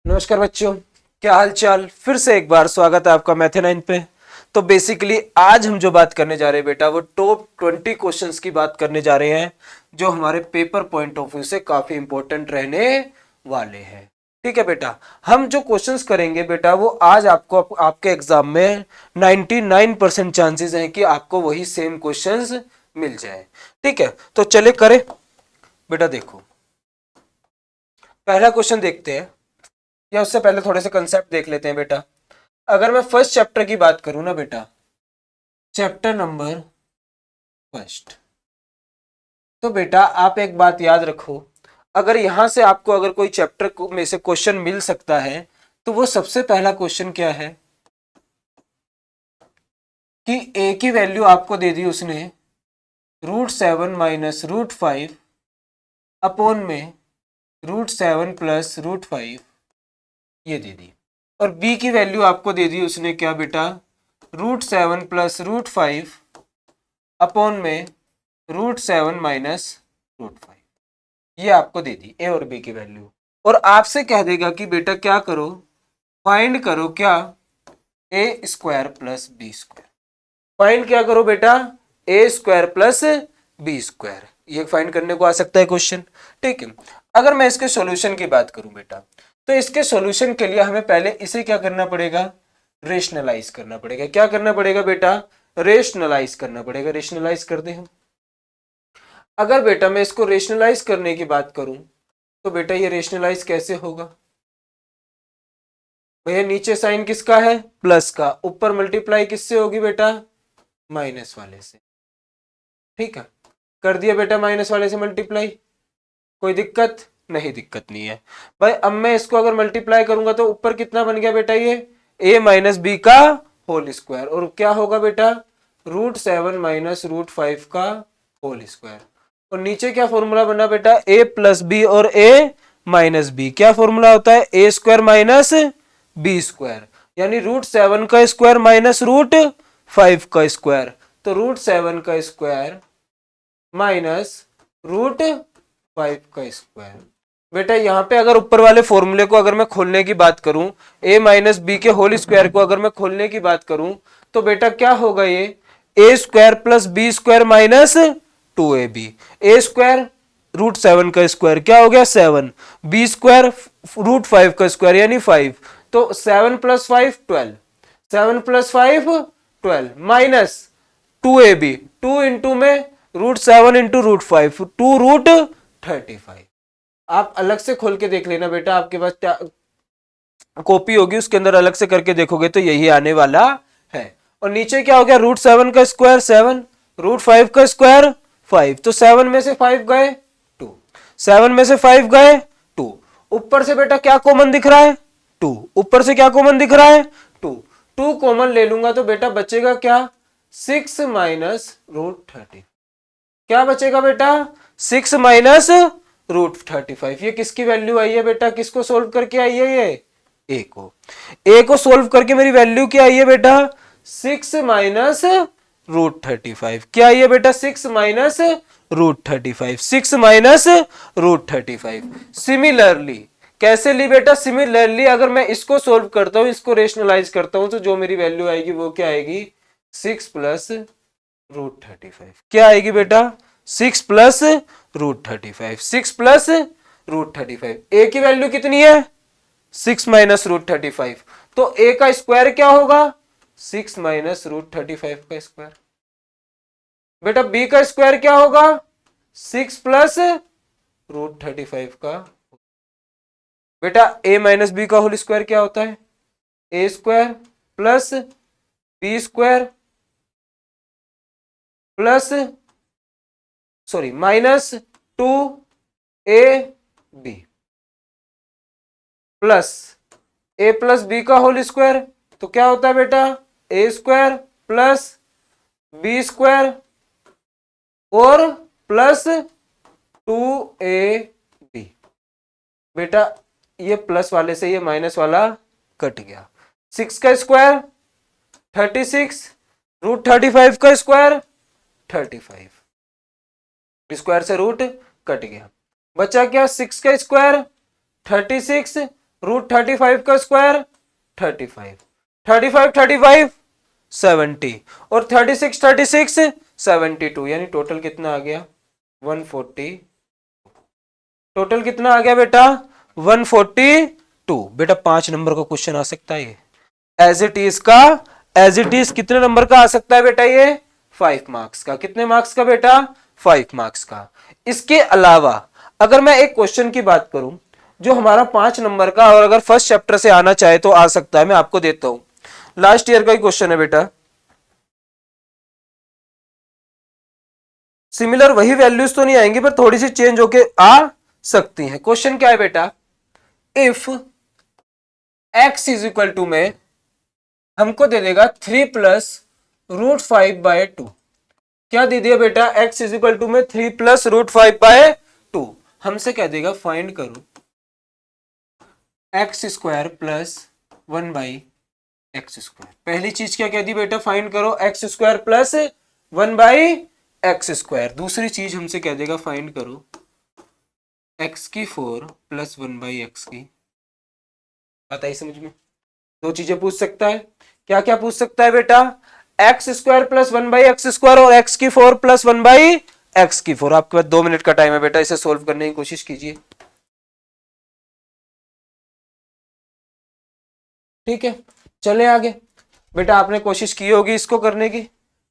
नमस्कार बच्चों, क्या हाल चाल। फिर से एक बार स्वागत है आपका मैथ 9 पे। तो बेसिकली आज हम जो बात करने जा रहे हैं बेटा, वो टॉप 20 क्वेश्चंस की बात करने जा रहे हैं जो हमारे पेपर पॉइंट ऑफ व्यू से काफी इंपॉर्टेंट रहने वाले हैं। ठीक है बेटा, हम जो क्वेश्चंस करेंगे बेटा वो आज आपको आपके एग्जाम में 99% चांसेस हैं कि आपको वही सेम क्वेश्चंस मिल जाए। ठीक है, तो चले करें बेटा। देखो पहला क्वेश्चन देखते हैं, या उससे पहले थोड़े से कंसेप्ट देख लेते हैं बेटा। अगर मैं फर्स्ट चैप्टर की बात करूं ना बेटा, चैप्टर नंबर फर्स्ट, तो बेटा आप एक बात याद रखो, अगर यहां से आपको अगर कोई चैप्टर में से क्वेश्चन मिल सकता है तो वो सबसे पहला क्वेश्चन क्या है कि ए की वैल्यू आपको दे दी उसने √7 माइनस √5 अपॉन में √7 प्लस √5 ये दे दी, और बी की वैल्यू आपको दे दी उसने क्या बेटा, √7 प्लस √5 अपॉन में √7 माइनस √5 ये आपको दे दी ए और बी की वैल्यू। और आपसे कह देगा कि बेटा क्या करो, फाइंड करो क्या, A square plus B square. Find क्या करो बेटा, A square plus B square. ये फाइंड करने को आ सकता है क्वेश्चन। ठीक है, अगर मैं इसके सॉल्यूशन की बात करूं बेटा, तो इसके सॉल्यूशन के लिए हमें पहले इसे क्या करना पड़ेगा, रेशनलाइज करना पड़ेगा। क्या करना पड़ेगा बेटा, रेशनलाइज करना पड़ेगा। रेशनलाइज कर दे हम। अगर बेटा मैं इसको रेशनलाइज करने की बात करूं तो बेटा ये रेशनलाइज कैसे होगा, भैया नीचे साइन किसका है, प्लस का, ऊपर मल्टीप्लाई किससे होगी बेटा, माइनस वाले से। ठीक है, कर दिया बेटा माइनस वाले से मल्टीप्लाई, कोई दिक्कत नहीं, दिक्कत नहीं है भाई। अब मैं इसको अगर मल्टीप्लाई करूंगा तो ऊपर कितना बन गया बेटा, ये a माइनस बी का होल स्क्वायर, और क्या होगा बेटा, √7 माइनस √5 का होल स्क्वायर। और नीचे क्या फॉर्मूला बना बेटा, a प्लस बी और a माइनस बी, क्या फॉर्मूला होता है, a square minus B square, यानी √7 का स्क्वायर माइनस √5 का स्क्वायर। तो √7 का स्क्वायर माइनस √5 का स्क्वायर। बेटा यहां पे अगर ऊपर वाले फॉर्मूले को अगर मैं खोलने की बात करूं, a माइनस बी के होल स्क्वायर को अगर मैं खोलने की बात करूं तो बेटा क्या होगा, ये a square plus B square minus 2ab। a square √7 का स्क्वायर क्या हो गया 7, बी स्क्वायर √5 का स्क्वायर यानी 5, तो 7 plus 5 12, 7 plus 5 12 minus 2ab, 2 into में √7 इंटू √5, 2√35। आप अलग से खोल के देख लेना बेटा, आपके पास कॉपी होगी उसके अंदर अलग से करके देखोगे तो यही आने वाला है। और नीचे क्या हो गया, √7 का स्क्वायर 7, √5 का स्क्वायर 5, तो 7 में से 5 गए 2, 7 में से 5 गए 2, ऊपर से बेटा क्या कॉमन दिख रहा है 2, ऊपर से क्या कॉमन दिख रहा है 2, 2 कॉमन ले लूंगा तो बेटा बचेगा क्या, 6 माइनस √30। क्या बचेगा बेटा, 6 माइनस √35। ये किसकी वैल्यू आई है बेटा, किसको सोल्व करके आई है, ये ए को सोल्व करके मेरी वैल्यू क्या आई है बेटा, 6 माइनस √35। क्या आई है बेटा, 6 माइनस √35, 6 माइनस √35। सिमिलरली कैसे ली बेटा, सिमिलरली अगर मैं इसको सोल्व करता हूं, इसको रेशनलाइज करता हूं, तो जो मेरी वैल्यू आएगी वो क्या आएगी, 6 प्लस √35। क्या आएगी बेटा, 6 प्लस √35, 6 प्लस √35। ए की वैल्यू कितनी है, 6 माइनस √35, तो ए का स्क्वायर क्या होगा, 6 माइनस √35 का स्क्वायर। बेटा बी का स्क्वायर क्या होगा, 6 प्लस √35 का। बेटा ए माइनस बी का होल स्क्वायर क्या होता है, A square plus B square plus sorry minus 2ab plus A plus B का होल स्क्वायर, तो क्या होता है बेटा, A square plus B square और प्लस 2ab। बेटा ये प्लस वाले से ये माइनस वाला कट गया, 6 का स्क्वायर 36, √35 का स्क्वायर 35, स्क्वायर से रूट कट गया, बचा क्या, 6 का स्क्वायर 36 √35 का स्क्वायर 35, 35 35 70 और 36 36 72, यानी टोटल कितना आ गया 140। टोटल कितना आ गया बेटा 142। बेटा 5 नंबर का क्वेश्चन आ सकता है ये एज इट इज का। एज इट इज कितने नंबर का आ सकता है बेटा ये 5 मार्क्स का। कितने मार्क्स का बेटा 5 मार्क्स का। इसके अलावा अगर मैं एक क्वेश्चन की बात करूं जो हमारा 5 नंबर का और अगर फर्स्ट चैप्टर से आना चाहे तो आ सकता है, मैं आपको देता हूं। लास्ट ईयर का ही क्वेश्चन है बेटा, सिमिलर वही वैल्यूज तो नहीं आएंगी पर थोड़ी सी चेंज होके आ सकती हैं। क्वेश्चन क्या है बेटा, if x is equal to में हमको दे देगा 3 प्लस √5/2। क्या दे दिया बेटा x इज इक्वल टू में 3 प्लस √5/2। हमसे कह देगा फाइंड करो x स्क्वायर प्लस 1/x²। पहली चीज क्या कह दी बेटा, फाइंड करो x स्क्वायर प्लस 1/x²। दूसरी चीज हमसे कह देगा फाइंड करो x⁴ प्लस 1/x की। बताइए समझ में, दो चीजें पूछ सकता है। क्या क्या पूछ सकता है बेटा, x² प्लस 1/x² और x⁴ प्लस 1/x⁴। आपके पास 2 मिनट का टाइम है बेटा, इसे सोल्व करने की कोशिश कीजिए। ठीक है, चले आगे। बेटा आपने कोशिश की होगी इसको करने की।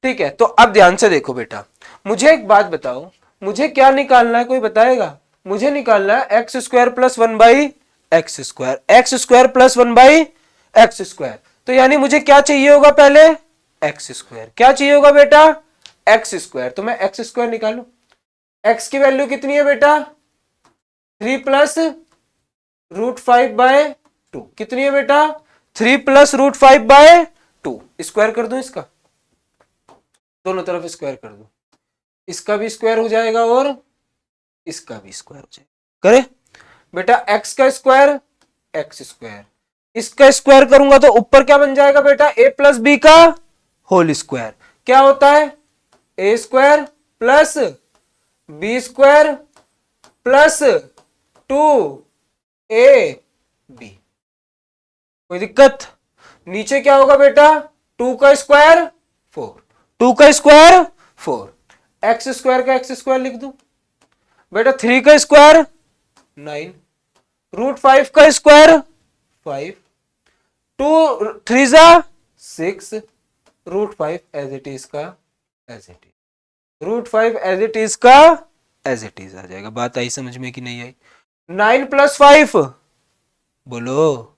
ठीक है, तो अब ध्यान से देखो बेटा, मुझे एक बात बताओ, मुझे क्या निकालना है, कोई बताएगा? मुझे निकालना है x² plus 1/x², x² plus 1/x²। तो यानी मुझे क्या चाहिए होगा पहले x²। क्या चाहिए होगा बेटा x²। तो मैं x² निकालू। x की वैल्यू कितनी है बेटा 3 प्लस √5/2। कितनी है बेटा 3 प्लस √5/2। स्क्वायर कर दो इसका, दोनों तरफ स्क्वायर कर दो। इसका भी स्क्वायर हो जाएगा और इसका भी स्क्वायर हो जाएगा। करे बेटा x का स्क्वायर x², इसका स्क्वायर करूंगा तो ऊपर क्या बन जाएगा बेटा a प्लस बी का होल स्क्वायर। क्या होता है a² plus b² plus 2ab। कोई दिक्कत? नीचे क्या होगा बेटा 2 का स्क्वायर 4, 2 का स्क्वायर 4, x² का x² लिख दूं बेटा, 3 का स्क्वायर 9, √5 का स्क्वायर 5, 2 3 6, √5 एज इट इज का as it is, √5 as it is का एज इट इज आ जाएगा। बात आई समझ में कि नहीं आई? 9 प्लस 5 बोलो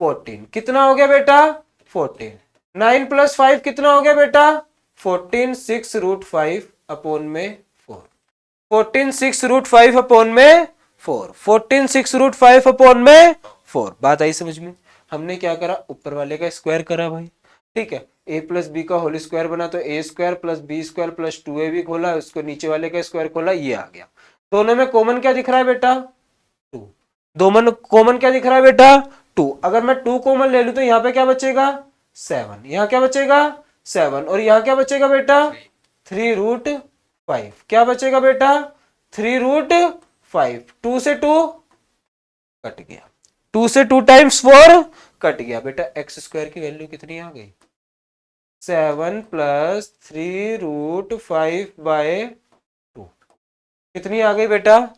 14। कितना हो गया बेटा 14। 9 प्लस 5 कितना हो गया बेटा 14। 6 √5 अपॉन में 4, 14 6 √5 अपॉन में 4, 14 6 √5 अपॉन में 4। बात आई समझ में? हमने क्या करा, ऊपर वाले का स्क्वायर करा भाई। ठीक है, a प्लस बी का होल स्क्वायर बना तो a² plus b² plus 2ab खोला, उसको नीचे वाले का स्क्वायर खोला, ये आ गया। दोनों में कॉमन क्या दिख रहा है बेटा 2। दोनों कॉमन क्या दिख रहा है बेटा 2। अगर मैं 2 कॉमन ले लूं तो यहाँ पे क्या बचेगा 7, यहाँ क्या बचेगा 7 और यहाँ क्या बचेगा बेटा 3√5। क्या बचेगा बेटा 3√5। 2 से 2 कट गया, 2 से 2 टाइम्स 4 कट गया बेटा। x² की वैल्यू कितनी आ गई 7 प्लस 3√5/2। कितनी आ गई बेटा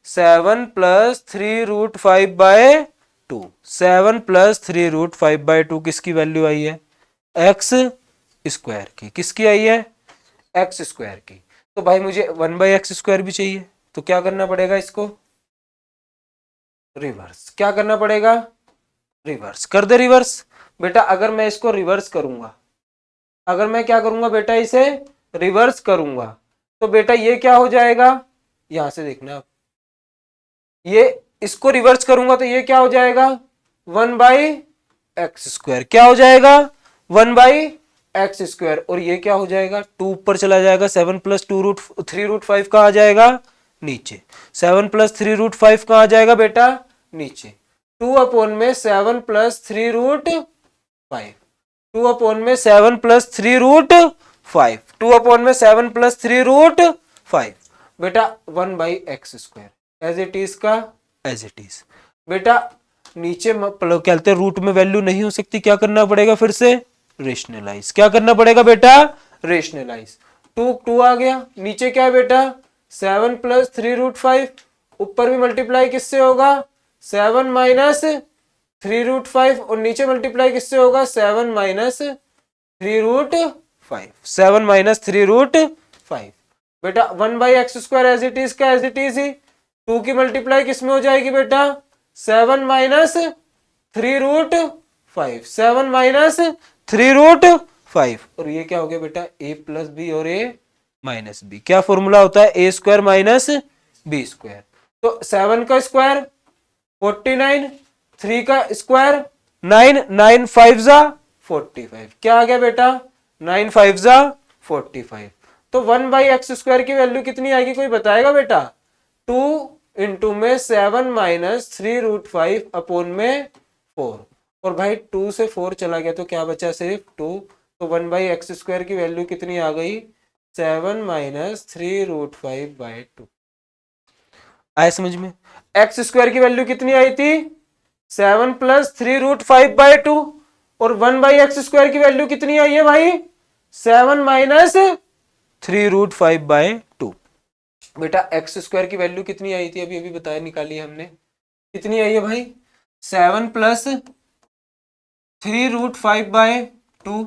7 प्लस 3√5/2। 7 प्लस 3√5/2 किसकी वैल्यू आई है x² की। किसकी आई है x² की। तो भाई मुझे 1/x² भी चाहिए, तो क्या करना पड़ेगा, इसको रिवर्स। क्या करना पड़ेगा रिवर्स कर दे। रिवर्स बेटा अगर मैं इसको रिवर्स करूंगा, अगर मैं क्या करूंगा बेटा इसे रिवर्स करूंगा तो बेटा ये क्या हो जाएगा, यहां से देखना आप, ये इसको रिवर्स करूंगा तो ये क्या हो जाएगा 1/x²। क्या हो जाएगा 1/x²। और ये क्या हो जाएगा 2 ऊपर चला जाएगा, 7 प्लस 3√5 का आ जाएगा नीचे, 7 प्लस 3√5 का आ जाएगा बेटा नीचे। 2 अपॉन में 7 प्लस 3√5, 2 अपॉन में 7 प्लस 3√5, 2 अपॉन में 7 प्लस 3√5 बेटा 1/x² एज इट इज का एज इट इज। बेटा नीचे क्या कहते हैं रूट में वैल्यू नहीं हो सकती, क्या करना पड़ेगा फिर से रेशनलाइज। क्या करना पड़ेगा बेटा रेशनलाइज। 2 आ गया, नीचे क्या है बेटा 7 प्लस 3√5, ऊपर भी मल्टीप्लाई किससे होगा 7 माइनस 3√5 और नीचे मल्टीप्लाई किससे होगा 7 माइनस 3√5, 7 माइनस 3√5। बेटा 1/x² एज इट इज का एज इट इज ही 2 की मल्टीप्लाई किसमें हो जाएगी बेटा 7 माइनस 3√5, 7 माइनस 3√5 और ये क्या हो गया बेटा a प्लस बी और a माइनस बी। क्या फॉर्मूला होता है a² माइनस b²। तो 7 का स्क्वायर 49, 3 का स्क्वायर 9, 9 5 जा 45। क्या आ गया बेटा 9 5 जा 45। तो 1/x² की वैल्यू कितनी आएगी कोई बताएगा बेटा 2 इंटू में 7 माइनस 3√5 अपॉन में 4 और भाई 2 से 4 चला गया तो क्या बचा सिर्फ 2। तो 1/x² की वैल्यू कितनी आ गई 7 माइनस 3√5/2। आया समझ में। x² की वैल्यू कितनी आई थी 7 प्लस 3√5/2 और 1/x² की वैल्यू कितनी आई है भाई 7 माइनस 3√5/2। बेटा x² की वैल्यू कितनी आई थी अभी अभी बताया निकाली हमने कितनी आई है भाई 7 प्लस 3√5/2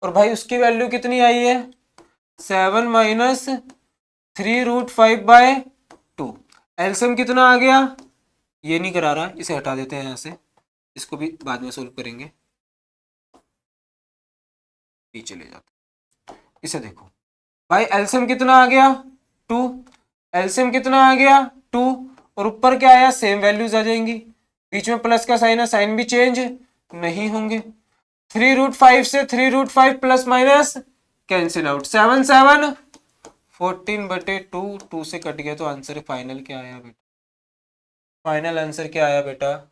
और भाई उसकी वैल्यू कितनी आई है 7 माइनस 3√5/2। एलसीएम कितना आ गया ये नहीं करा रहा इसे हटा देते हैं यहां से, इसको भी बाद में सोल्व करेंगे। पीछे ले जाते इसे देखो भाई एलसीएम कितना आ गया 2, एलसीएम कितना आ गया 2 और ऊपर क्या आया सेम वैल्यूज आ जाएंगी, बीच में प्लस का साइन है साइन भी चेंज नहीं होंगे। 3√5 से 3√5 प्लस माइनस कैंसिल आउट 7 7 14/2, 2 से कट गया तो आंसर फाइनल क्या आया बेटा फाइनल आंसर क्या आया बेटा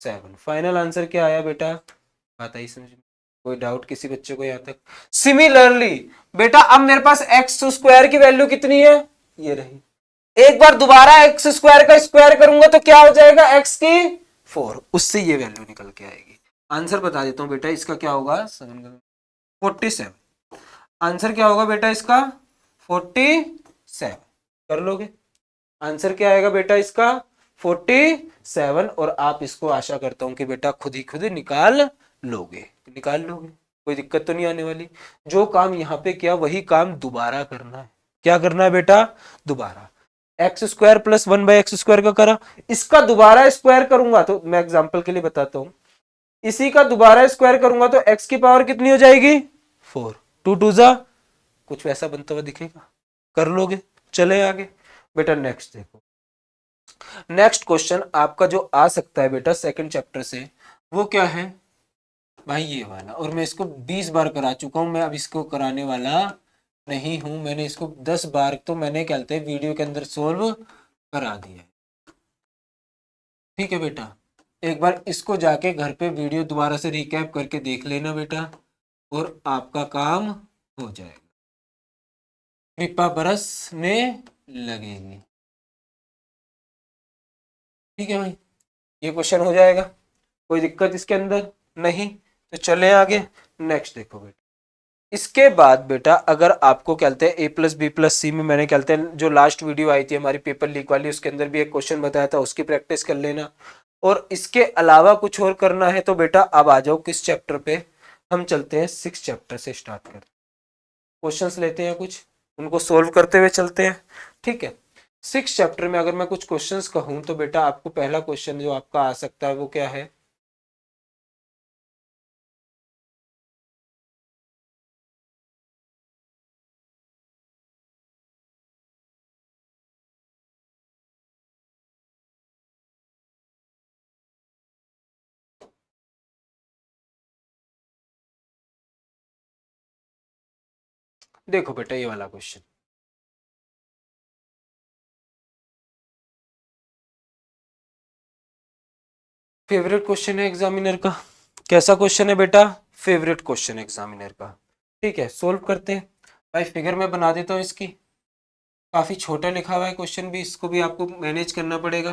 7। फाइनल आंसर क्या आया बेटा बात आई समझ में कोई डाउट किसी बच्चे को यहाँ तक। सिमिलरली बेटा अब मेरे पास x² की वैल्यू कितनी है ये रही, एक बार दोबारा x² का स्क्वायर करूंगा तो क्या हो जाएगा x की 4, उससे ये वैल्यू निकल के आएगी। आंसर बता देता हूं बेटा इसका क्या होगा 47। आंसर क्या होगा बेटा इसका 47 कर लोगे। आंसर क्या आएगा बेटा इसका 47 और आप इसको आशा करता हूं कि बेटा खुद ही निकाल लोगे कोई दिक्कत तो नहीं आने वाली। जो काम यहाँ पे किया वही काम दोबारा करना है। क्या करना है बेटा दोबारा x² प्लस 1/x² का करा, इसका दोबारा स्क्वायर करूंगा तो मैं एग्जांपल के लिए बताता हूं इसी का दोबारा स्क्वायर करूंगा तो x की पावर कितनी हो जाएगी 4, 2 2 जा कुछ वैसा बनता हुआ दिखेगा कर लोगे। चले आगे बेटा नेक्स्ट देखो, नेक्स्ट क्वेश्चन आपका जो आ सकता है बेटा सेकंड चैप्टर से वो क्या है भाई ये वाला, और मैं इसको 20 बार करा चुका हूं, मैं अब इसको कराने वाला नहीं हूं, मैंने इसको 10 बार तो मैंने कहते हैं वीडियो के अंदर सोल्व करा दिया है। ठीक है बेटा एक बार इसको जाके घर पे वीडियो दोबारा से रिकैप करके देख लेना बेटा और आपका काम हो जाएगा, कृपा बरसने लगेगी। ठीक है भाई ये क्वेश्चन हो जाएगा कोई दिक्कत इसके अंदर नहीं। तो चले आगे नेक्स्ट देखो बेटा, इसके बाद बेटा अगर आपको कहते हैं a+b+c में मैंने कहते हैं जो लास्ट वीडियो आई थी हमारी पेपर लीक वाली उसके अंदर भी एक क्वेश्चन बताया था उसकी प्रैक्टिस कर लेना, और इसके अलावा कुछ और करना है तो बेटा अब आ जाओ किस चैप्टर पे, हम चलते हैं 6 चैप्टर से स्टार्ट करते क्वेश्चंस लेते हैं कुछ उनको सोल्व करते हुए चलते हैं। ठीक है 6 चैप्टर में अगर मैं कुछ क्वेश्चंस कहूं तो बेटा आपको पहला क्वेश्चन जो आपका आ सकता है वो क्या है देखो बेटा ये वाला क्वेश्चन, फेवरेट क्वेश्चन है एग्जामिनर का। कैसा क्वेश्चन है बेटा फेवरेट क्वेश्चन एग्जामिनर का। ठीक है सोल्व करते हैं भाई, फिगर में बना देता हूँ इसकी, काफी छोटा लिखा हुआ है क्वेश्चन भी, इसको भी आपको मैनेज करना पड़ेगा।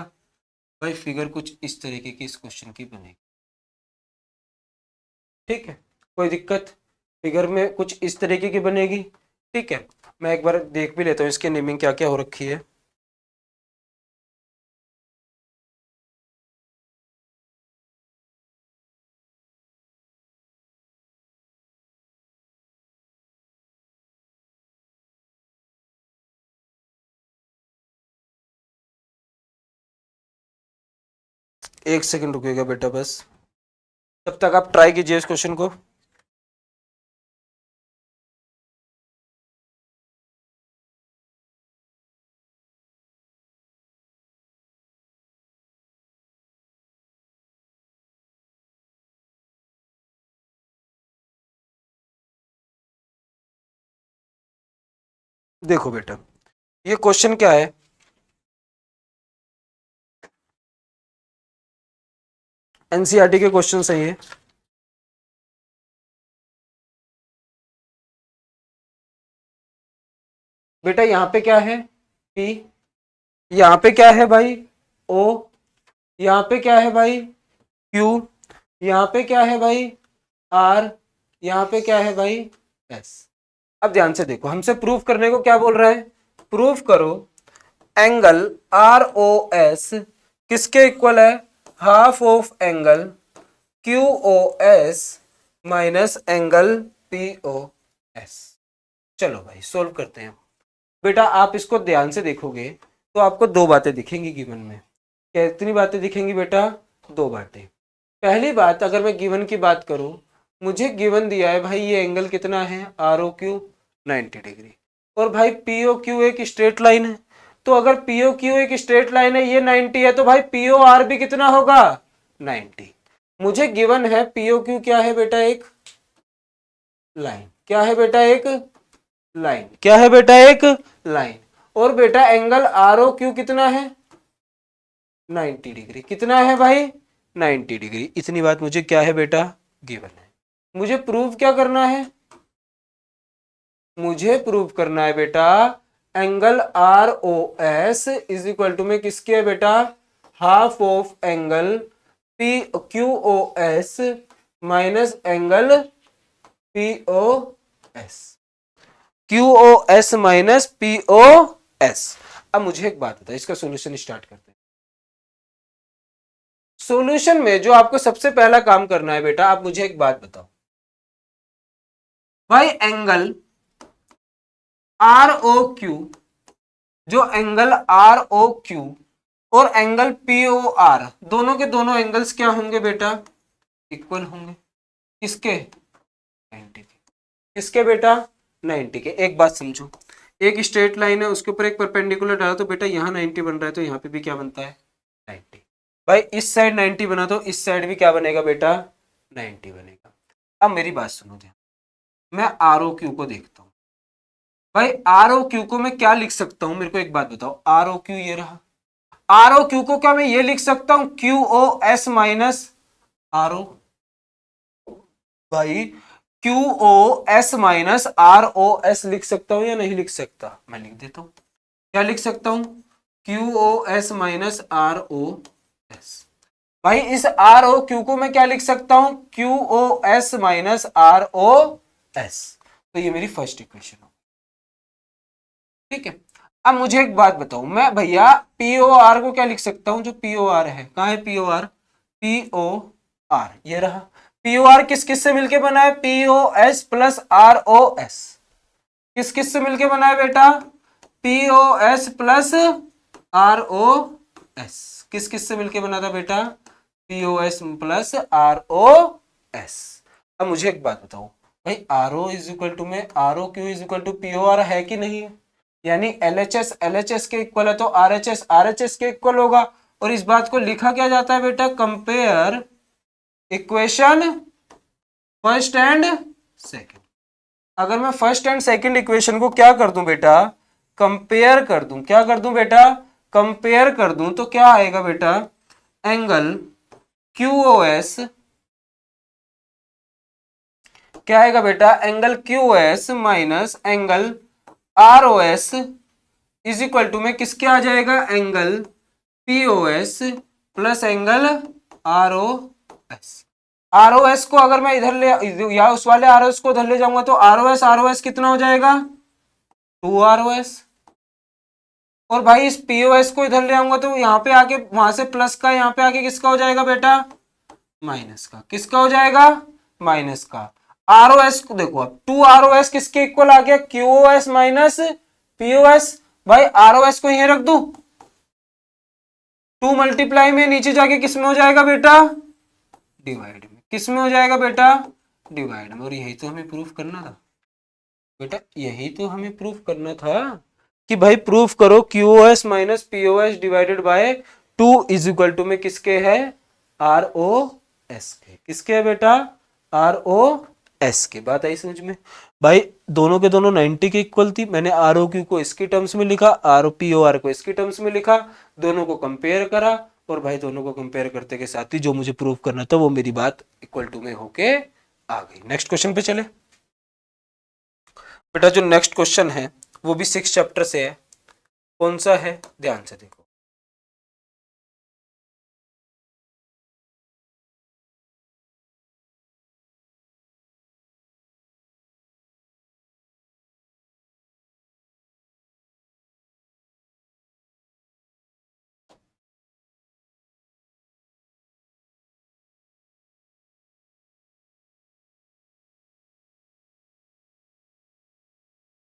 भाई फिगर कुछ इस तरीके की इस क्वेश्चन की बनेगी, ठीक है, कोई दिक्कत? फिगर में कुछ इस तरीके की बनेगी, ठीक है। मैं एक बार देख भी लेता हूँ इसकी नेमिंग क्या क्या हो रखी है। एक सेकंड रुकिएगा बेटा बस, तब तक आप ट्राई कीजिए इस क्वेश्चन को। देखो बेटा, ये क्वेश्चन क्या है, एनसीईआरटी के क्वेश्चन सही है। बेटा यहाँ पे क्या है P, यहाँ पे क्या है भाई O, यहाँ पे क्या है भाई Q, यहाँ पे क्या है भाई R, यहाँ पे क्या है भाई S। अब ध्यान से देखो, हमसे प्रूफ करने को क्या बोल रहा है, प्रूफ करो एंगल ROS किसके इक्वल है, half of angle QOS minus angle POS। चलो भाई सोल्व करते हैं। बेटा आप इसको ध्यान से देखोगे तो आपको दो बातें दिखेंगी गिवन में। कितनी बातें दिखेंगी बेटा, दो बातें। पहली बात, अगर मैं गिवन की बात करूं, मुझे गिवन दिया है भाई ये एंगल कितना है ROQ 90 डिग्री, और भाई POQ एक स्ट्रेट लाइन है। तो अगर POQ एक स्ट्रेट लाइन है, ये 90 है, तो भाई POR भी कितना होगा 90। मुझे गिवन है POQ क्या है बेटा, एक लाइन। क्या है बेटा, एक लाइन। क्या है बेटा, एक लाइन। और बेटा एंगल ROQ कितना है 90 डिग्री। कितना है भाई 90 डिग्री। इतनी बात मुझे क्या है बेटा गिवन है। मुझे प्रूव क्या करना है, मुझे प्रूव करना है बेटा angle ROS is equal to में किसके है बेटा, half of angle QOS minus angle POS। QOS minus POS। अब मुझे एक बात बताओ, इसका सॉल्यूशन स्टार्ट करते हैं। सॉल्यूशन में जो आपको सबसे पहला काम करना है बेटा, आप मुझे एक बात बताओ भाई, एंगल ROQ, जो एंगल ROQ और एंगल POR दोनों के दोनों एंगल्स क्या होंगे बेटा, इक्वल होंगे। किसके, 90 के। किसके बेटा, 90 के। एक बात समझो, एक स्ट्रेट लाइन है, उसके ऊपर एक परपेंडिकुलर डाला तो बेटा यहाँ 90 बन रहा है, तो यहाँ पे भी क्या बनता है 90। भाई इस साइड 90 बना तो इस साइड भी क्या बनेगा बेटा 90 बनेगा। अब मेरी बात सुनो ध्यान, मैं ROQ को देखता हूं भाई, ROQ को मैं क्या लिख सकता हूं, मेरे को एक बात बताओ। ROQ ये रहा, ROQ को क्या मैं ये लिख सकता हूं QOS माइनस RO। भाई QOS माइनस ROS लिख सकता हूं या नहीं लिख सकता, मैं लिख देता हूं। क्या लिख सकता हूं, QOS माइनस ROS। भाई इस ROQ को मैं क्या लिख सकता हूं, QOS माइनस ROS। तो ये मेरी फर्स्ट इक्वेशन हो, ठीक है। अब मुझे एक बात बताओ, मैं भैया POR को क्या लिख सकता हूं, जो POR है, कहां है POR, POR ये रहा। POR किस किस से मिलके बना है, POS प्लस ROS। किस किस से मिलके बना है बेटा, POS प्लस ROS। किस किस से मिलके बना था बेटा, POS प्लस ROS। अब मुझे एक बात बताओ भाई, RO इज इक्वल टू में ROQ is equal to POR है कि नहीं है, यानी LHS LHS के इक्वल है तो RHS RHS के इक्वल होगा। और इस बात को लिखा क्या जाता है बेटा, compare equation first and second. अगर मैं फर्स्ट एंड सेकंड इक्वेशन को क्या कर दूं बेटा, कंपेयर कर दूं, क्या कर दूं बेटा, कंपेयर कर दूं, तो क्या आएगा बेटा, एंगल QOS, क्या आएगा बेटा, angle QOS minus angle ROS is equal to में किसके आ जाएगा, angle POS plus angle R O S. R O S को अगर मैं इधर ले या उस वाले आर ओ एस को इधर ले जाऊंगा तो आर ओ एस कितना हो जाएगा 2 ROS। और भाई इस पीओएस को इधर ले आऊंगा तो यहाँ पे आके वहां से प्लस का यहाँ पे आके किसका हो जाएगा बेटा माइनस का। किसका हो जाएगा माइनस का। आरओएस को देखो अब 2 ROS किसके इक्वल आ गया क्यूओएस माइनस पीओएस। भाई आरओएस को यहीं रख दू 2 मल्टीप्लाई में नीचे जाके किस में हो जाएगा बेटा डिवाइड में। किस में हो जाएगा बेटा डिवाइड में। और यही तो हमें प्रूफ करना था बेटा, यही तो हमें प्रूफ करना था कि भाई प्रूफ करो QOS minus POS divided by 2 is equal to में किसके है आर ओ एस के। किसके है बेटा आर ओ एस के। बात आई समझ में। भाई दोनों के दोनों 90 के इक्वल थी। मैंने आर ओ क्यू को इसकी टर्म्स में लिखा, R O P O R को इसकी टर्म्स में लिखा, दोनों को कंपेयर करा और भाई दोनों को कंपेयर करते के साथ ही जो मुझे प्रूफ करना था वो मेरी बात इक्वल टू में होके आ गई। नेक्स्ट क्वेश्चन पे चले बेटा। जो नेक्स्ट क्वेश्चन है वो भी 6 चैप्टर से है। कौन सा है ध्यान से देखो।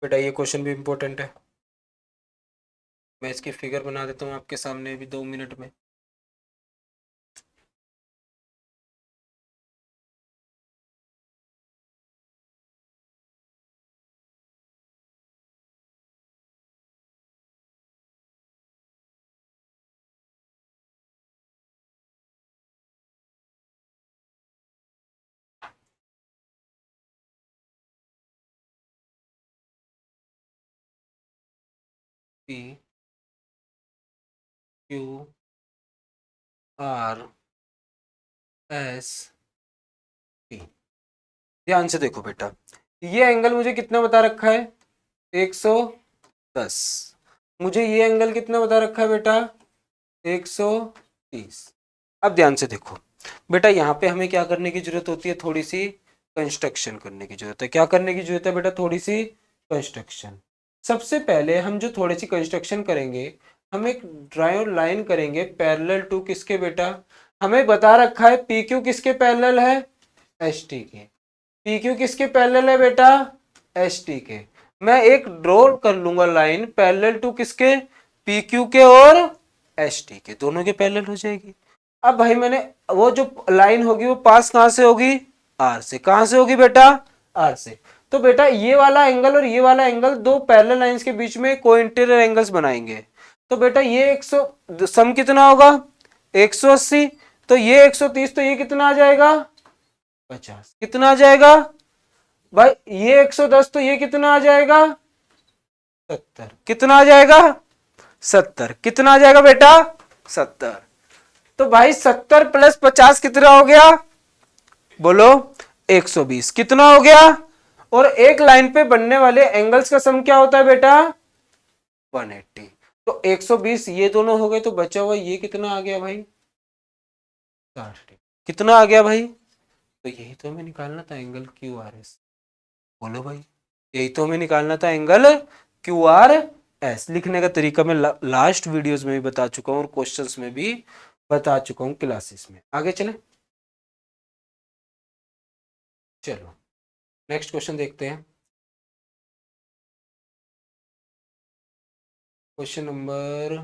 बेटा ये क्वेश्चन भी इंपॉर्टेंट है। मैं इसकी फिगर बना देता हूँ आपके सामने भी 2 मिनट में। P Q R S P. ध्यान से देखो बेटा, ये एंगल मुझे कितना बता रखा है 110। मुझे ये एंगल कितना बता रखा है बेटा 130। अब ध्यान से देखो बेटा, यहाँ पे हमें क्या करने की जरूरत होती है, थोड़ी सी कंस्ट्रक्शन करने की जरूरत है। क्या करने की जरूरत है बेटा, थोड़ी सी कंस्ट्रक्शन। सबसे पहले हम जो थोड़ी सी कंस्ट्रक्शन करेंगे, हम एक ड्राई लाइन करेंगे पैरेलल टू किसके बेटा, हमें बता रखा है पी क्यू किसके पैरेलल है एस टी के। पी क्यू किसके पैरेलल है बेटा एस टी के। मैं एक ड्रॉ कर लूंगा लाइन पैरेलल टू किसके पी क्यू के और एस टी के, दोनों के पैरेलल हो जाएगी। अब भाई मैंने वो जो लाइन होगी वो पास कहां से होगी आर से। कहां से होगी बेटा आर से। तो बेटा ये वाला एंगल और ये वाला एंगल दो पैरेलल लाइंस के बीच में कोइंटेरियर एंगल्स बनाएंगे। तो बेटा ये 100 सम कितना होगा 180, तो ये 130, तो ये कितना आ जाएगा 50। कितना आ जाएगा भाई ये 110, तो ये कितना आ जाएगा 70। कितना आ जाएगा 70। कितना आ जाएगा बेटा 70। तो भाई 70 प्लस 50 कितना हो गया बोलो 120। कितना हो गया। और एक लाइन पे बनने वाले एंगल्स का सम क्या होता है बेटा 180। तो 120 ये दोनों हो गए, तो बचा हुआ ये कितना आ गया भाई 60। कितना आ गया भाई, तो यही तो हमें निकालना था एंगल क्यू आर एस। बोलो भाई, यही तो हमें निकालना था एंगल क्यू आर एस। लिखने का तरीका मैं लास्ट वीडियोस में भी बता चुका हूं और क्वेश्चंस में भी बता चुका हूं क्लासेस में। आगे चले, चलो नेक्स्ट क्वेश्चन देखते हैं। क्वेश्चन नंबर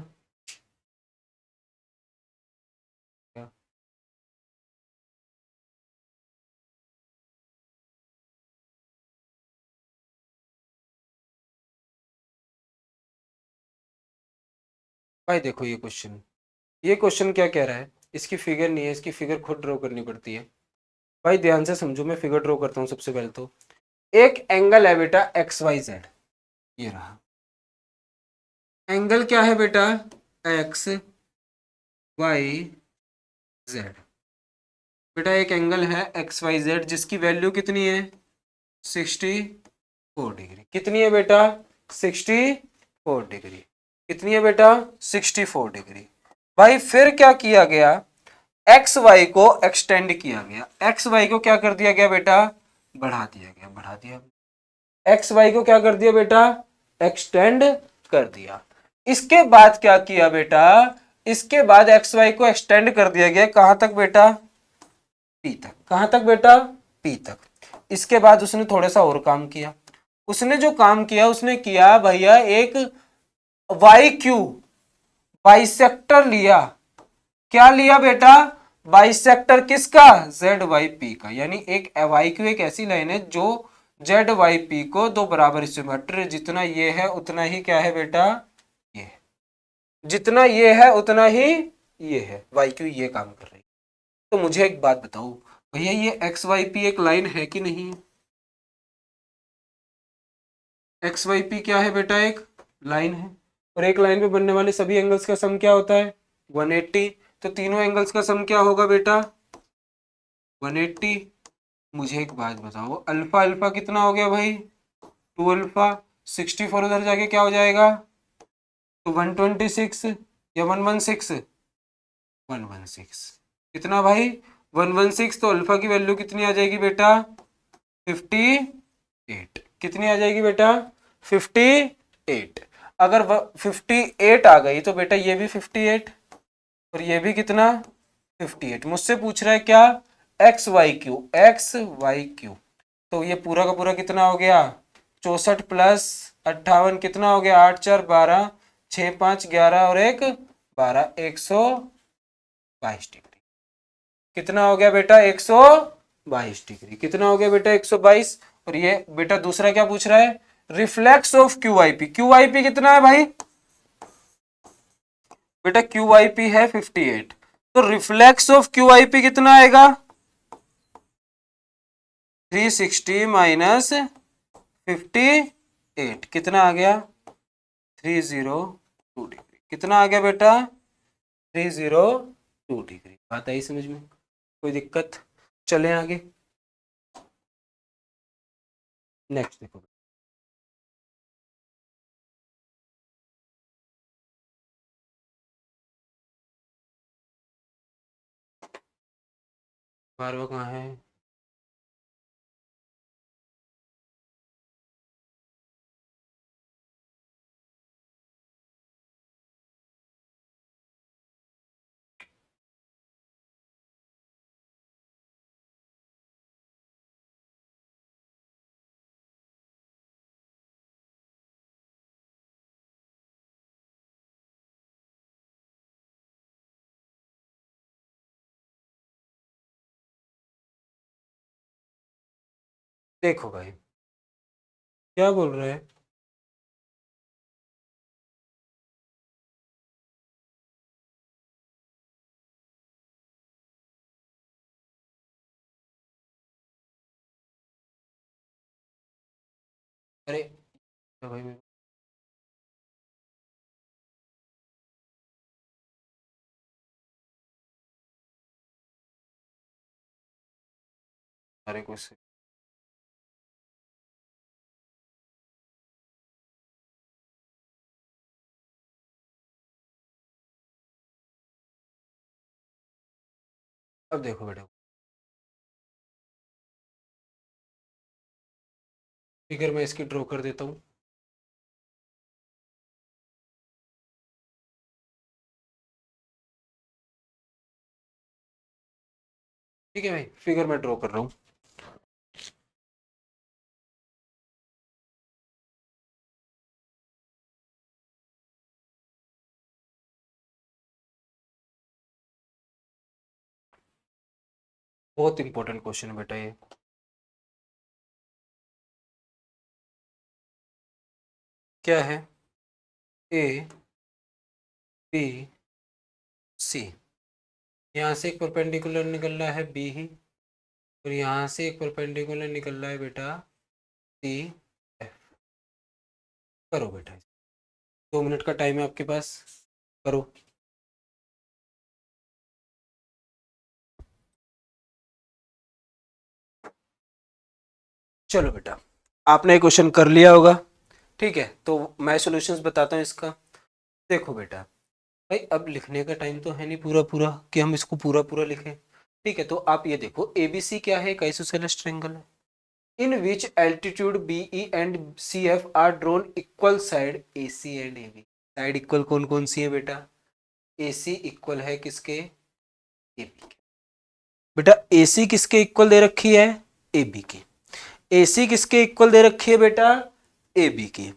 भाई देखो ये क्वेश्चन क्या कह रहा है, इसकी फिगर नहीं है, इसकी फिगर खुद ड्रॉ करनी पड़ती है। भाई ध्यान से समझो, मैं फिगर ड्रॉ करता हूं। सबसे पहले तो एक एंगल है बेटा एक्स वाई जेड, ये रहा एंगल। क्या है बेटा एक्स वाई जेड। बेटा एक एंगल है एक्स वाई जेड जिसकी वैल्यू कितनी है 64 डिग्री। कितनी है बेटा 64 डिग्री। कितनी है बेटा 64 डिग्री। भाई फिर क्या किया गया, एक्स वाई को एक्सटेंड किया गया, एक्स वाई को क्या कर दिया गया बेटा, बढ़ा दिया गया, बढ़ा दिया, एक्स वाई को क्या कर दिया बेटा, एक्सटेंड कर दिया। इसके बाद क्या किया बेटा, इसके बाद एक्स वाई को एक्सटेंड कर दिया गया कहां तक बेटा, पी तक, कहां तक बेटा, पी तक। इसके बाद उसने थोड़ा सा और काम किया, उसने जो काम किया उसने किया भैया एक वाई क्यू बाइसेक्टर लिया, क्या लिया बेटा, बाइसेक्टर किसका, जेड वाई पी का, यानी एक वाई क्यू एक ऐसी लाइन है जो जेड वाई पी को दो बराबर हिस्से में बांट रही है, जितना ये है उतना ही क्या है बेटा, ये है, जितना ये है उतना ही ये है, वाई क्यू ये काम कर रही है। तो मुझे एक बात बताओ भैया, ये एक्स वाई पी एक लाइन है कि नहीं, एक्स वाई पी क्या है बेटा, एक लाइन है, और एक लाइन पे बनने वाले सभी एंगल्स का सम क्या होता है, 180। तो तीनों एंगल्स का सम क्या होगा बेटा, 180। मुझे एक बात बताओ, अल्फा अल्फा कितना हो गया भाई, 2 अल्फा, 64 उधर जाके क्या हो जाएगा, तो 126 या 116, 116 कितना भाई, 116। तो अल्फा की वैल्यू कितनी आ जाएगी बेटा, 58, कितनी आ जाएगी बेटा, 58। अगर 58 आ गई तो बेटा ये भी 58 और ये भी कितना, 58। मुझसे पूछ रहा है क्या, X Y Q, X Y Q, तो ये पूरा का पूरा कितना हो गया, 64 प्लस 58 कितना हो गया, 8 4 12, 6 5 11 और एक 12, 122 डिग्री, कितना हो गया बेटा, 122 डिग्री, कितना हो गया बेटा, 122। और ये बेटा दूसरा क्या पूछ रहा है, reflex of Q I P, Q I P कितना है भाई बेटा, क्यू आई पी है 58, तो reflex of Q I P कितना आएगा, 360 माइनस 58, कितना आ गया, 302 डिग्री, कितना आ गया बेटा, 302 डिग्री। बात आई समझ में, कोई दिक्कत, चलें आगे, नेक्स्ट देखो, 12वां कहाँ है, देखो भाई क्या बोल रहे हैं, अरे भाई अरे कुछ, अब देखो बेटा, फिगर मैं इसकी ड्रॉ कर देता हूँ, ठीक है भाई, फिगर मैं ड्रॉ कर रहा हूँ, बहुत इंपॉर्टेंट क्वेश्चन है बेटा ये, क्या है, ए बी सी, यहाँ से एक परपेंडिकुलर निकल रहा है बी ही, और यहाँ से एक परपेंडिकुलर निकल रहा है बेटा सी एफ। करो बेटा, 2 मिनट का टाइम है आपके पास, करो। चलो बेटा, आपने ये क्वेश्चन कर लिया होगा, ठीक है, तो मैं सॉल्यूशंस बताता हूँ इसका। देखो बेटा, भाई अब लिखने का टाइम तो है नहीं पूरा पूरा कि हम इसको पूरा पूरा लिखें। ठीक है, तो आप ये देखो एबीसी क्या है, एक आइसोसेलेस ट्रायंगल है in which altitude BE and CF are drawn equal side AC and AB. Side equal कौन कौन सी है बेटा, एसी इक्वल है किसके, एबी के। बेटा एसी किसके इक्वल दे रखी है, एबी की। एसी किसके इक्वल दे रखी है बेटा, एबी की।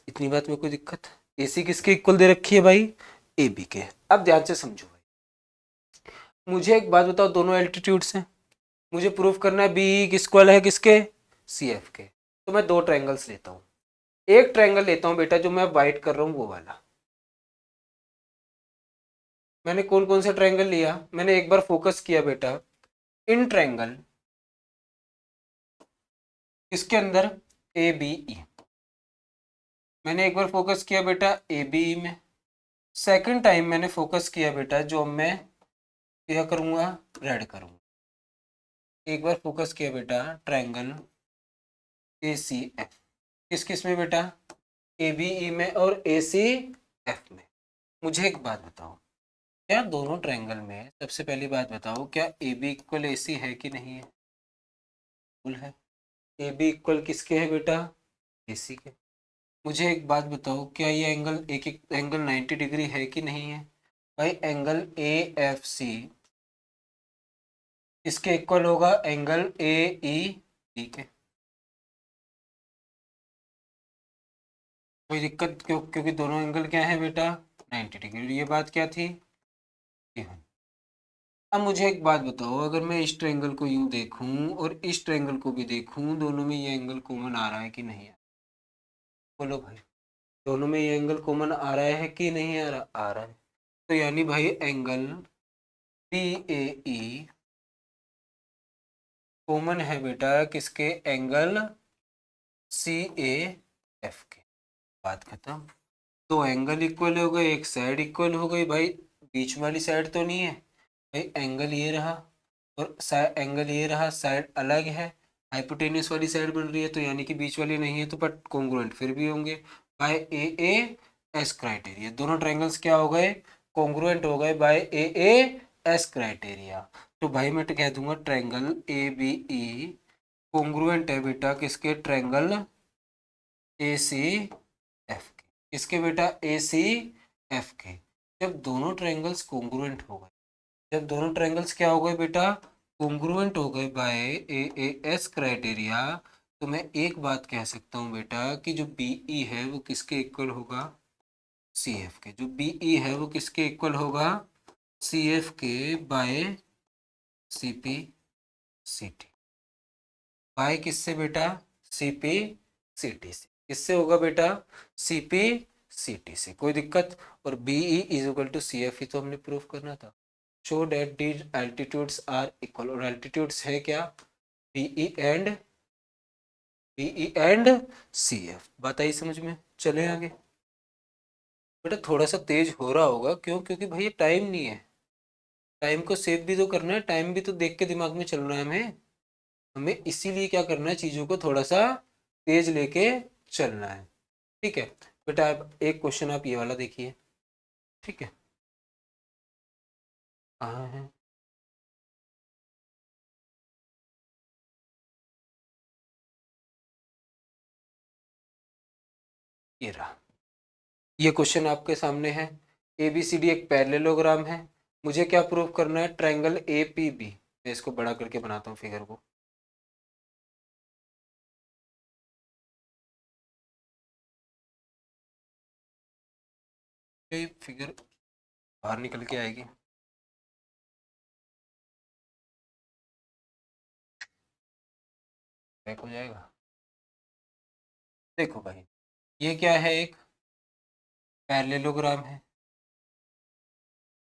इतनी बात में कोई दिक्कत, एसी किसके इक्वल दे रखी है भाई, एबी के। अब ध्यान से समझो भाई, मुझे एक बात बताओ, दोनों एल्टीट्यूड से मुझे प्रूफ करना है बी इक्वल है किसके, सी एफ के। तो मैं दो ट्रायंगल्स लेता हूं, एक ट्रायंगल लेता हूं बेटा जो मैं वाइट कर रहा हूं वो वाला। मैंने कौन कौन सा ट्रायंगल लिया, मैंने एक बार फोकस किया बेटा इन ट्रायंगल इसके अंदर ए बी ई, मैंने एक बार फोकस किया बेटा ए बी ई में। सेकंड टाइम मैंने फोकस किया बेटा जो मैं क्या करूंगा, रेड करूंगा। एक बार फोकस किया बेटा ट्रायंगल ए सी एफ, किस किस में बेटा, ए बी ई में और ए सी एफ में। मुझे एक बात बताओ, क्या दोनों ट्रायंगल में, सबसे पहली बात बताओ, क्या ए बी इक्वल ए सी है कि नहीं है, बिल्कुल है। ए बी इक्वल किसके है बेटा, ए सी के। मुझे एक बात बताओ, क्या ये एंगल एक एक एंगल 90 डिग्री है कि नहीं है, भाई एंगल ए एफ सी इसके इक्वल होगा एंगल ए ई डी के। कोई दिक्कत क्यों, क्योंकि दोनों एंगल क्या है बेटा 90 डिग्री। ये बात क्या थी, given। अब मुझे एक बात बताओ, अगर मैं इस ट्रायंगल को यूं देखूं और इस ट्रायंगल को भी देखूं, दोनों में ये एंगल कॉमन आ रहा है कि नहीं है, बोलो भाई, दोनों में ये एंगल कॉमन आ रहा है कि नहीं आ रहा, आ रहा है। तो यानी भाई angle P A E common है बेटा किसके, एंगल सी ए एफ के। बात खत्म। दो एंगल इक्वल हो गए, एक साइड इक्वल हो गई भाई, बीच वाली साइड तो नहीं है भाई, एंगल ये रहा और एंगल ये रहा, साइड अलग है, हाइपोटेन्यूस वाली साइड बन रही है, तो यानी कि बीच वाली नहीं है, तो बट कॉन्ग्रुएंट फिर भी होंगे by A A S criteria. दोनों ट्रायंगल्स क्या हो गए, कॉन्ग्रुएंट हो गए by A A S criteria. तो भाई मैं तो कह दूंगा triangle A B E congruent है बेटा किसके, ट्रायंगल ए सी एफ के। किसके बेटा, ए सी एफ के। जब दोनों ट्रायंगल्स कॉन्ग्रुएंट हो गए, जब दोनों ट्रायंगल्स क्या हो गए बेटा, कॉन्ग्रुएंट हो गए by A A S criteria, तो मैं एक बात कह सकता हूँ बेटा कि जो बी ई है वो किसके इक्वल होगा, सी एफ के। जो बी ई है वो किसके इक्वल होगा, सी एफ के by C P C T. By किससे बेटा, सी पी सी टी से। किससे होगा बेटा, सी पी सी टी से। कोई दिक्कत। और B E is equal to C F, ही तो हमने प्रूव करना था। Show that the altitudes are equal, और एल्टीट्यूड्स है क्या, बीई एंड सी एफ। बात आई समझ में, चले आगे। बेटा थोड़ा सा तेज हो रहा होगा, क्यों, क्योंकि भैया टाइम नहीं है, टाइम को सेव भी तो करना है, टाइम भी तो देख के दिमाग में चल रहा है हमें। हमें इसीलिए क्या करना है, चीज़ों को थोड़ा सा तेज लेके चलना है। ठीक है बेटा, अब एक क्वेश्चन आप ये वाला देखिए। ठीक है, कहाँ है, ये रहा। ये क्वेश्चन आपके सामने है। ए बी सी डी एक पैरेललोग्राम है। मुझे क्या प्रूव करना है, ट्रायंगल ए पी बी। मैं इसको बड़ा करके बनाता हूँ फिगर को। ये फिगर बाहर निकल के आएगी। बैक हो जाएगा। देखो भाई, ये क्या है, एक पैरेललोग्राम है।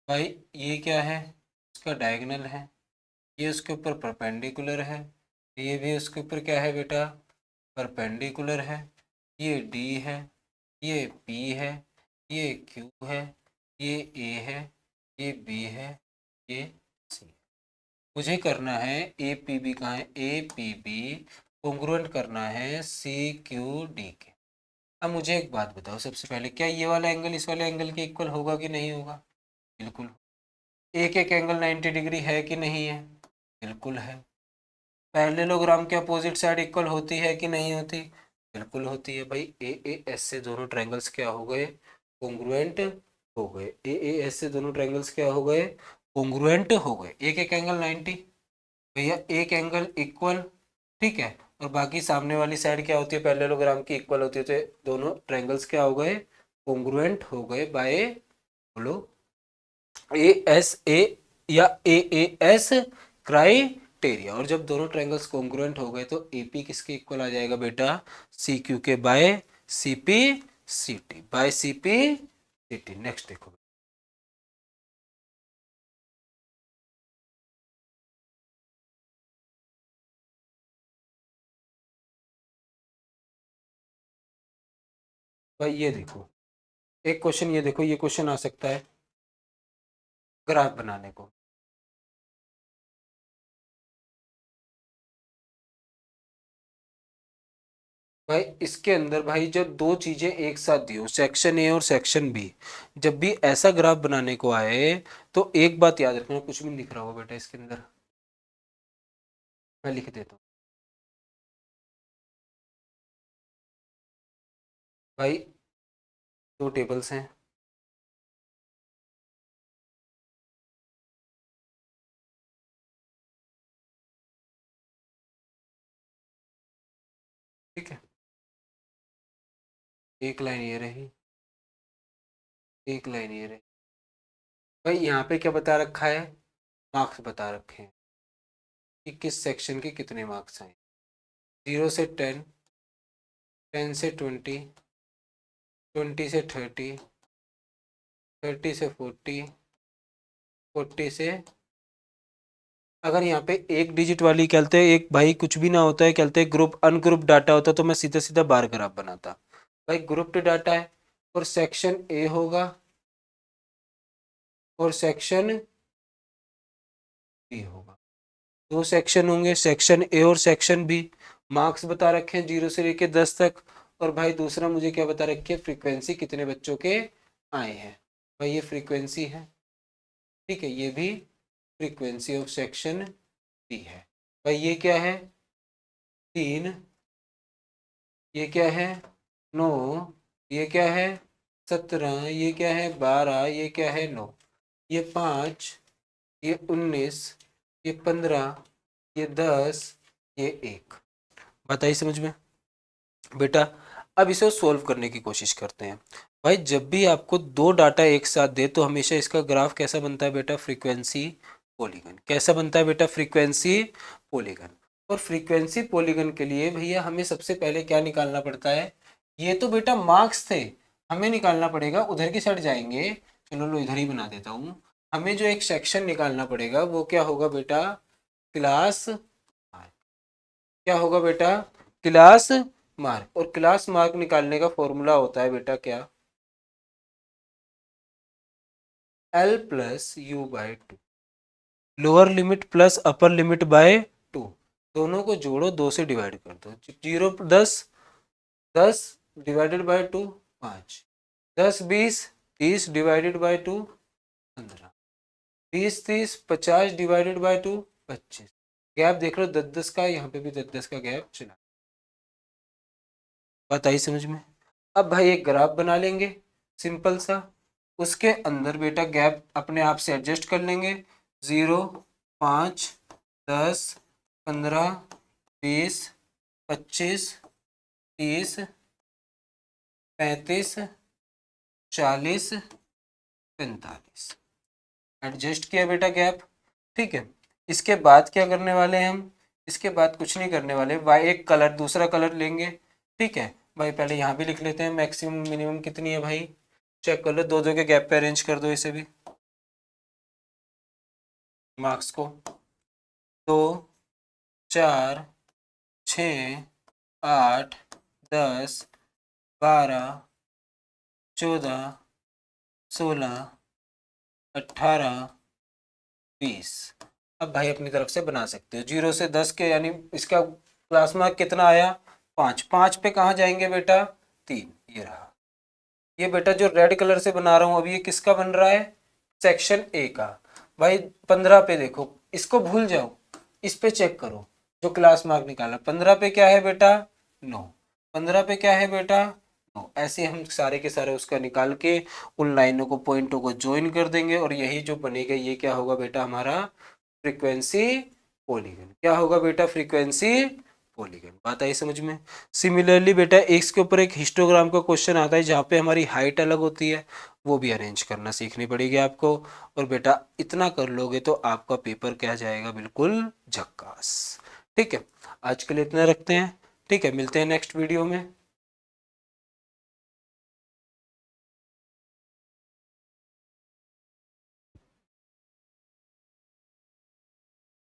भाई ये क्या है, इसका डायगोनल है। ये उसके ऊपर परपेंडिकुलर है। ये भी उसके ऊपर क्या है बेटा, परपेंडिकुलर है। ये डी है, ये पी है, ये क्यू है, ये ए है, ये बी है, ये सी। मुझे करना है ए पी बी, कहाँ है, ए पी बी कॉन्ग्रुएंट करना है सी क्यू डी के। अब मुझे एक बात बताओ, सबसे पहले क्या ये वाला एंगल इस वाले एंगल के इक्वल होगा कि नहीं होगा, बिल्कुल। एक एक एंगल 90 डिग्री है कि नहीं है? बिल्कुल है। पैरेललोग्राम के अपोजिट साइड इक्वल होती है कि नहीं होती? बिल्कुल होती है भाई। ए ए एस से दोनों ट्रायंगल्स क्या हो गए? कॉन्ग्रुएंट हो गए। ए ए एस से दोनों ट्रायंगल्स क्या हो गए? कॉन्ग्रुएंट हो गए। एक एक एंगल 90 भैया, एक एंगल इक्वल, ठीक है। और बाकी सामने वाली साइड क्या होती है? पैरेललोग्राम की इक्वल होती है, तो दोनों ट्रायंगल्स क्या हो गए? कॉन्ग्रुएंट हो गए बाय, बोलो, ए एस ए या ए एस क्राइटेरिया। और जब दोनों ट्रायंगल्स कॉन्ग्रुएंट हो गए तो एपी किसके इक्वल आ जाएगा बेटा? सी क्यू के by C P C T, by C P C T. Next देखो भाई, ये देखो एक क्वेश्चन, ये देखो ये क्वेश्चन आ सकता है ग्राफ बनाने को। भाई इसके अंदर भाई जब दो चीजें एक साथ दी हो, सेक्शन ए और सेक्शन बी, जब भी ऐसा ग्राफ बनाने को आए तो एक बात याद रखना, कुछ भी नहीं दिख रहा होगा बेटा इसके अंदर, मैं लिख देता हूँ भाई। दो टेबल्स हैं, ठीक है। एक लाइन ये रही, एक लाइन ये रही। भाई यहाँ पे क्या बता रखा है? मार्क्स बता रखे हैं कि किस सेक्शन के कितने मार्क्स आए। 0 से 10, 10 से 20, 20 से 30, 30 से 40, 40 से, अगर यहाँ पे एक डिजिट वाली कहते हैं, एक भाई कुछ भी ना होता है, कहते हैं ग्रुप अनग्रुप डाटा होता, तो मैं सीधा सीधा बार ग्राफ बनाता। भाई ग्रुप्ड डाटा है, और सेक्शन ए होगा और सेक्शन बी होगा। दो सेक्शन होंगे, सेक्शन ए और सेक्शन बी। मार्क्स बता रखे हैं 0 से लेके 10 तक। और भाई दूसरा मुझे क्या बता रखी है? फ्रीक्वेंसी कितने बच्चों के आए हैं। भाई ये फ्रीक्वेंसी है, ठीक है। ये भी फ्रीक्वेंसी ऑफ सेक्शन बी है। भाई ये क्या है? 3, ये क्या है? 9, ये क्या है? 17, ये क्या है? 12, ये क्या है? 9, ये 5, ये 19, ये 15, ये 10, ये 1। बताइए समझ में बेटा। अब इसे सोल्व करने की कोशिश करते हैं। भाई जब भी आपको दो डाटा एक साथ दे तो हमेशा इसका ग्राफ कैसा बनता है बेटा? Frequency polygon. कैसा बनता है बेटा? Frequency polygon. और फ्रीक्वेंसी पॉलीगन के लिए भैया हमें सबसे पहले क्या निकालना पड़ता है? ये तो बेटा मार्क्स थे, हमें निकालना पड़ेगा, उधर की साइड जाएंगे। चलो लो इधर ही बना देता हूँ। हमें जो एक सेक्शन निकालना पड़ेगा वो क्या होगा बेटा? क्लास, क्या होगा बेटा? Class mark. और क्लास मार्क निकालने का फॉर्मूला होता है बेटा क्या? L+U/2, lower limit plus upper limit by 2। दोनों को जोड़ो, 2 से डिवाइड कर दो। 0 10, 10 divided by 2 5, 10 20 30 divided by 2 15, 20 30 50 divided by 2 25। Gap देख लो 10 10 का, यहाँ पे भी 10 10 का गैप चला। बात आई समझ में? अब भाई एक ग्राफ बना लेंगे सिंपल सा, उसके अंदर बेटा गैप अपने आप से एडजस्ट कर लेंगे। 0 5 10 15 20 25 30 35 40 45, एडजस्ट किया बेटा गैप, ठीक है। इसके बाद क्या करने वाले हैं हम? इसके बाद कुछ नहीं करने वाले, वाई एक कलर दूसरा कलर लेंगे, ठीक है। भाई पहले यहाँ भी लिख लेते हैं मैक्सिमम मिनिमम कितनी है भाई, चेक कर लो। दो दो के गैप पे अरेंज कर दो इसे भी, मार्क्स को। 2 4 6 8 10 12 14 16 18 20। अब भाई अपनी तरफ से बना सकते हो 0 से 10 के, यानी इसका क्लास मार्क कितना आया? 5। 5 पे कहाँ जाएंगे बेटा? 3, ये रहा। ये बेटा जो रेड कलर से बना रहा हूँ अभी, ये किसका बन रहा है? सेक्शन ए का। भाई 15 पे देखो, इसको भूल जाओ, इस पे चेक करो जो क्लास मार्क निकाला। 15 पे क्या है बेटा 9, 15 पे क्या है बेटा 9। ऐसे हम सारे के सारे उसका निकाल के उन लाइनों को पॉइंटों को ज्वाइन कर देंगे और यही जो बनेगा ये क्या होगा बेटा हमारा फ्रीक्वेंसी पॉलीगन। क्या होगा बेटा फ्रीक्वेंसी पॉलीगन। बात आई समझ में। सिमिलरली बेटा एक्स के ऊपर एक हिस्टोग्राम का क्वेश्चन आता है जहाँ पे हमारी हाइट अलग होती है, वो भी अरेंज करना सीखनी पड़ेगी आपको। और बेटा इतना कर लोगे तो आपका पेपर क्या जाएगा बिल्कुल झक्कास। ठीक है, आज के लिए इतना रखते हैं। ठीक है, मिलते हैं नेक्स्ट वीडियो में।